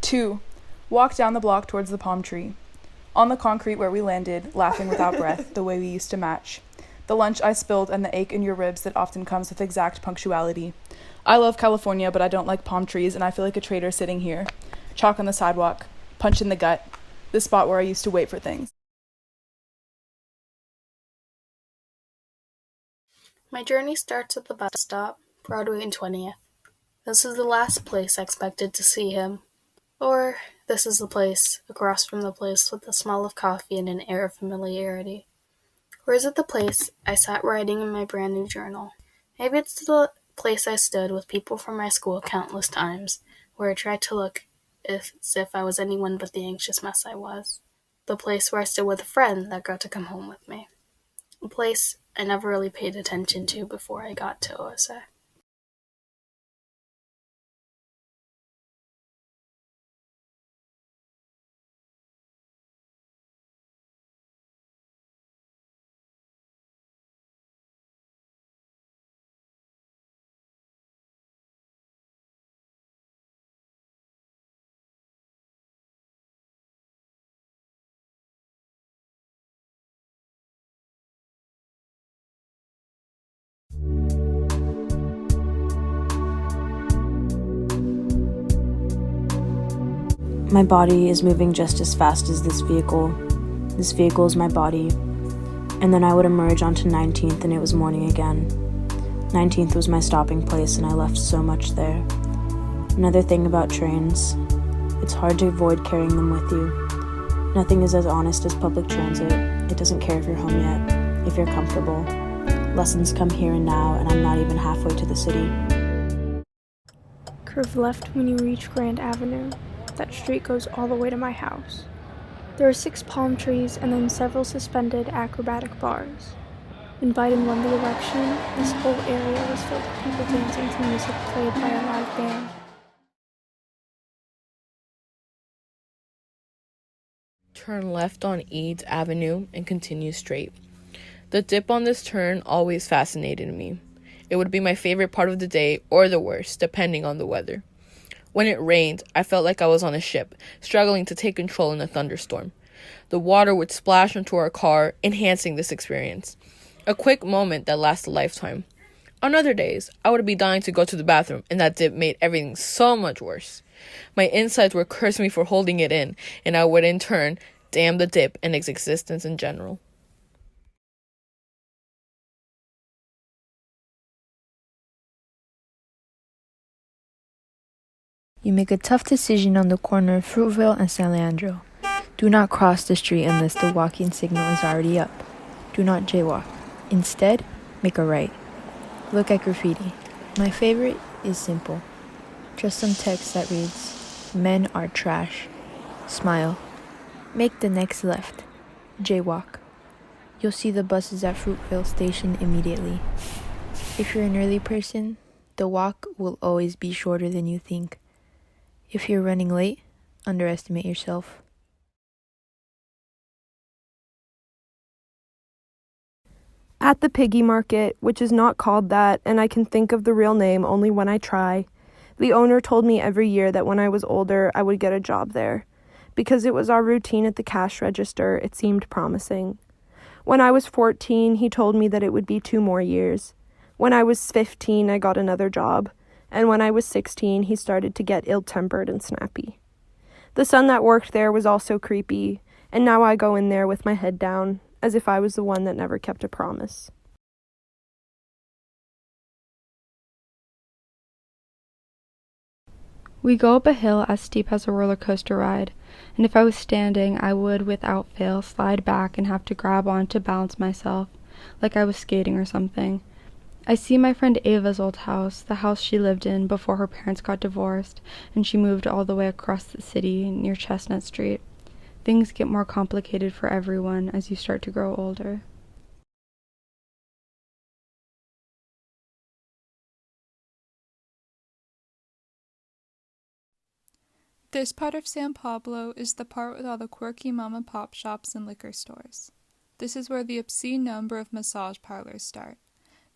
2. Walk down the block towards the palm tree. On the concrete where we landed, laughing without breath, the way we used to match. The lunch I spilled and the ache in your ribs that often comes with exact punctuality. I love California, but I don't like palm trees, and I feel like a traitor sitting here. Chalk on the sidewalk. Punch in the gut. The spot where I used to wait for things. My journey starts at the bus stop, Broadway and 20th. This is the last place I expected to see him. Or, this is the place, across from the place with the smell of coffee and an air of familiarity. Or is it the place I sat writing in my brand new journal? Maybe it's the place I stood with people from my school countless times, where I tried to look as if I was anyone but the anxious mess I was. The place where I stood with a friend that got to come home with me. A place I never really paid attention to before I got to OSA. My body is moving just as fast as this vehicle. This vehicle is my body. And then I would emerge onto 19th and it was morning again. 19th was my stopping place and I left so much there. Another thing about trains, it's hard to avoid carrying them with you. Nothing is as honest as public transit. It doesn't care if you're home yet, if you're comfortable. Lessons come here and now, and I'm not even halfway to the city. Curve left when you reach Grand Avenue. That street goes all the way to my house. There are 6 palm trees and then several suspended acrobatic bars. When Biden won the election, this whole area was filled with people dancing to music played by a live band. Turn left on Eads Avenue and continue straight. The dip on this turn always fascinated me. It would be my favorite part of the day or the worst, depending on the weather. When it rained, I felt like I was on a ship, struggling to take control in a thunderstorm. The water would splash into our car, enhancing this experience. A quick moment that lasts a lifetime. On other days, I would be dying to go to the bathroom, and that dip made everything so much worse. My insides would curse me for holding it in, and I would in turn damn the dip and its existence in general. You make a tough decision on the corner of Fruitvale and San Leandro. Do not cross the street unless the walking signal is already up. Do not jaywalk. Instead, make a right. Look at graffiti. My favorite is simple. Just some text that reads, "Men are trash." Smile. Make the next left. Jaywalk. You'll see the buses at Fruitvale Station immediately. If you're an early person, the walk will always be shorter than you think. If you're running late, underestimate yourself. At the piggy market, which is not called that, and I can think of the real name only when I try, the owner told me every year that when I was older, I would get a job there. Because it was our routine at the cash register, it seemed promising. When I was 14, he told me that it would be 2 more years. When I was 15, I got another job. And when I was 16, he started to get ill-tempered and snappy. The son that worked there was also creepy, and now I go in there with my head down, as if I was the one that never kept a promise. We go up a hill as steep as a roller coaster ride, and if I was standing, I would, without fail, slide back and have to grab on to balance myself, like I was skating or something. I see my friend Ava's old house, the house she lived in before her parents got divorced, and she moved all the way across the city near Chestnut Street. Things get more complicated for everyone as you start to grow older. This part of San Pablo is the part with all the quirky mom-and-pop shops and liquor stores. This is where the obscene number of massage parlors start.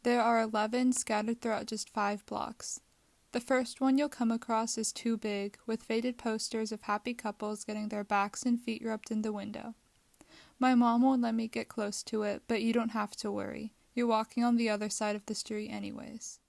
There are 11 scattered throughout just 5 blocks. The first one you'll come across is too big, with faded posters of happy couples getting their backs and feet rubbed in the window. My mom won't let me get close to it, but you don't have to worry. You're walking on the other side of the street anyways.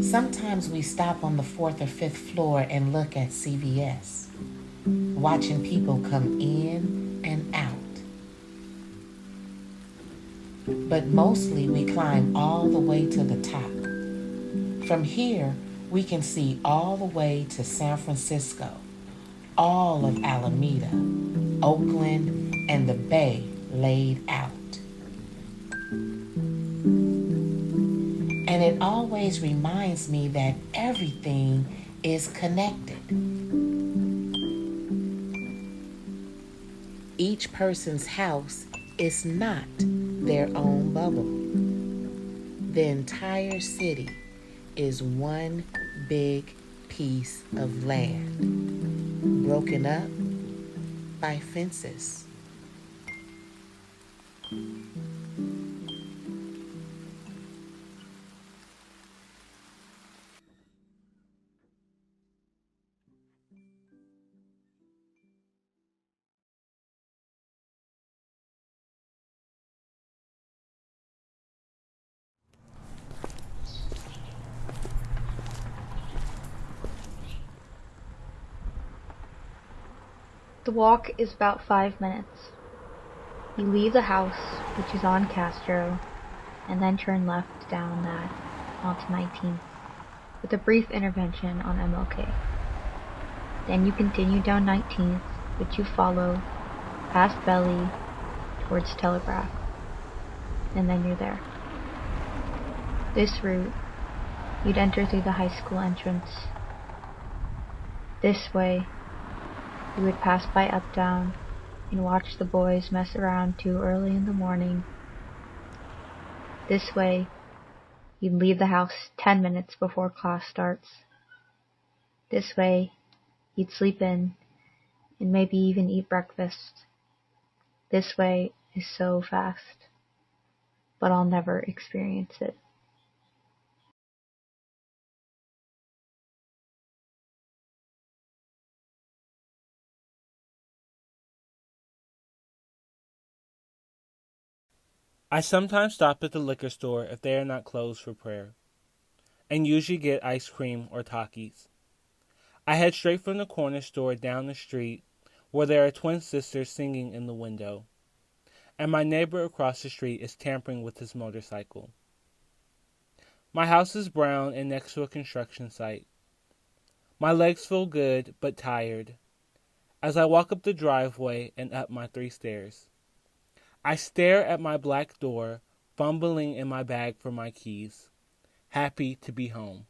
Sometimes we stop on the 4th or 5th floor and look at CVS, watching people come in and out. But mostly we climb all the way to the top. From here, we can see all the way to San Francisco, all of Alameda, Oakland, and the Bay laid out. And it always reminds me that everything is connected. Each person's house is not their own bubble. The entire city is one big piece of land, broken up by fences. The walk is about 5 minutes. You leave the house, which is on Castro, and then turn left down that onto 19th, with a brief intervention on MLK. Then you continue down 19th, which you follow past Belly towards Telegraph, and then you're there. This route, you'd enter through the high school entrance. This way, you would pass by Uptown and watch the boys mess around too early in the morning. This way, you'd leave the house 10 minutes before class starts. This way, you'd sleep in and maybe even eat breakfast. This way is so fast, but I'll never experience it. I sometimes stop at the liquor store if they are not closed for prayer, and usually get ice cream or Takis. I head straight from the corner store down the street where there are twin sisters singing in the window, and my neighbor across the street is tampering with his motorcycle. My house is brown and next to a construction site. My legs feel good but tired as I walk up the driveway and up my 3 stairs. I stare at my black door, fumbling in my bag for my keys, happy to be home.